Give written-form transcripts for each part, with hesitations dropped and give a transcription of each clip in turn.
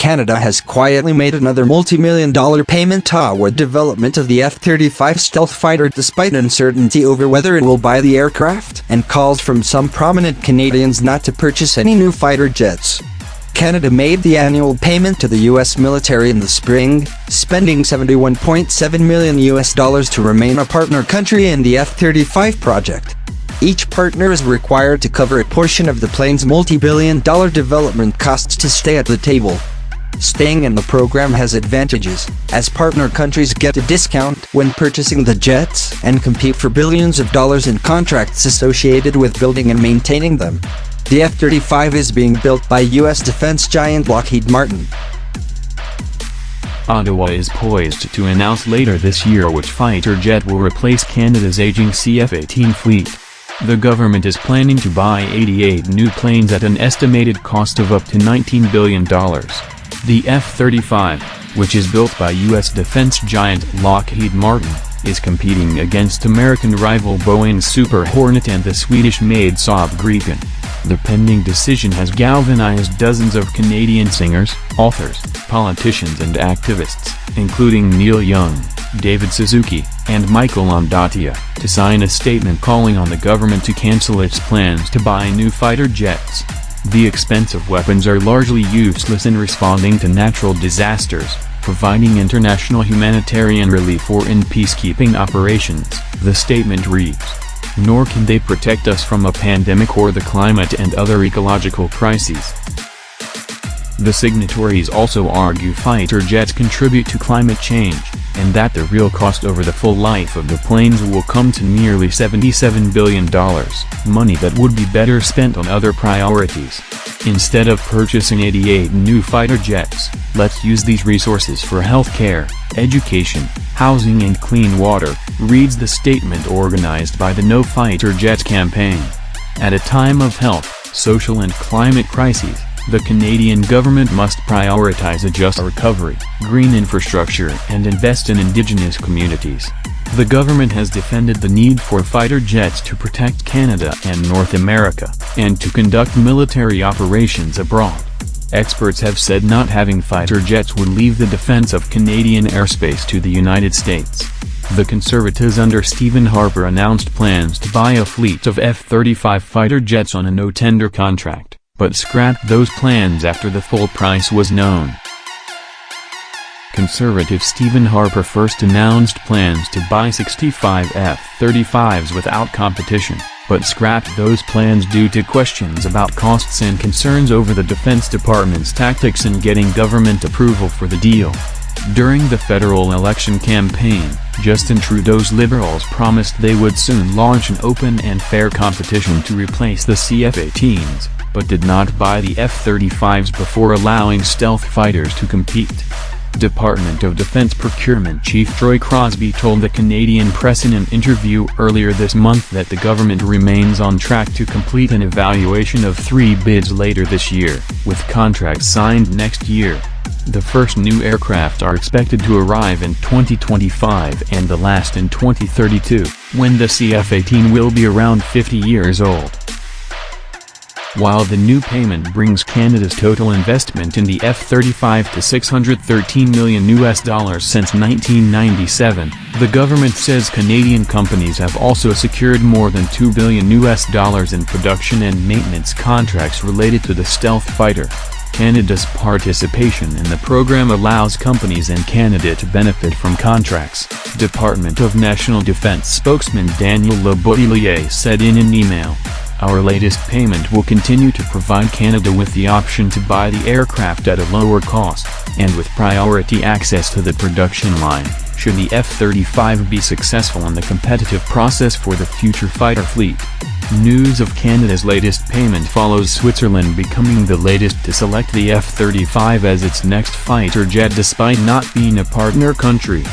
Canada has quietly made another multi-million-dollar payment toward development of the F-35 stealth fighter despite uncertainty over whether it will buy the aircraft, and calls from some prominent Canadians not to purchase any new fighter jets. Canada made the annual payment to the U.S. military in the spring, spending $71.7 million to remain a partner country in the F-35 project. Each partner is required to cover a portion of the plane's multi-billion-dollar development costs to stay at the table. Staying in the program has advantages, as partner countries get a discount when purchasing the jets and compete for billions of dollars in contracts associated with building and maintaining them. The F-35 is being built by U.S. defense giant Lockheed Martin. Ottawa is poised to announce later this year which fighter jet will replace Canada's aging CF-18 fleet. The government is planning to buy 88 new planes at an estimated cost of up to $19 billion. The F-35, which is built by U.S. defense giant Lockheed Martin, is competing against American rival Boeing's Super Hornet and the Swedish-made Saab Gripen. The pending decision has galvanized dozens of Canadian singers, authors, politicians and activists, including Neil Young, David Suzuki, and Michael Ondaatje, to sign a statement calling on the government to cancel its plans to buy new fighter jets. The expensive weapons are largely useless in responding to natural disasters, providing international humanitarian relief or in peacekeeping operations, the statement reads. Nor can they protect us from a pandemic or the climate and other ecological crises. The signatories also argue fighter jets contribute to climate change, and that the real cost over the full life of the planes will come to nearly $77 billion, money that would be better spent on other priorities. Instead of purchasing 88 new fighter jets, let's use these resources for healthcare, education, housing and clean water, reads the statement organized by the No Fighter Jets campaign. At a time of health, social and climate crises, the Canadian government must prioritize a just recovery, green infrastructure and invest in Indigenous communities. The government has defended the need for fighter jets to protect Canada and North America, and to conduct military operations abroad. Experts have said not having fighter jets would leave the defense of Canadian airspace to the United States. The Conservatives under Stephen Harper announced plans to buy a fleet of F-35 fighter jets on a no-tender contract, but scrapped those plans after the full price was known. Conservative Stephen Harper first announced plans to buy 65 F-35s without competition, but scrapped those plans due to questions about costs and concerns over the Defense Department's tactics in getting government approval for the deal. During the federal election campaign, Justin Trudeau's Liberals promised they would soon launch an open and fair competition to replace the CF-18s, but did not buy the F-35s before allowing stealth fighters to compete. Department of Defense Procurement Chief Troy Crosby told the Canadian press in an interview earlier this month that the government remains on track to complete an evaluation of 3 bids later this year, with contracts signed next year. The first new aircraft are expected to arrive in 2025 and the last in 2032, when the CF-18 will be around 50 years old. While the new payment brings Canada's total investment in the F-35 to $613 million since 1997, the government says Canadian companies have also secured more than $2 billion in production and maintenance contracts related to the stealth fighter. Canada's participation in the program allows companies in Canada to benefit from contracts, Department of National Defence spokesman Daniel Leboutillier said in an email. Our latest payment will continue to provide Canada with the option to buy the aircraft at a lower cost, and with priority access to the production line, should the F-35 be successful in the competitive process for the future fighter fleet. News of Canada's latest payment follows Switzerland becoming the latest to select the F-35 as its next fighter jet despite not being a partner country.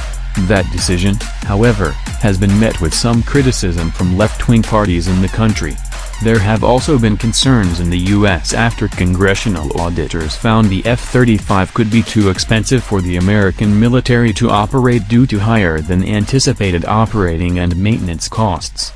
That decision, however, has been met with some criticism from left-wing parties in the country. There have also been concerns in the U.S. after congressional auditors found the F-35 could be too expensive for the American military to operate due to higher than anticipated operating and maintenance costs.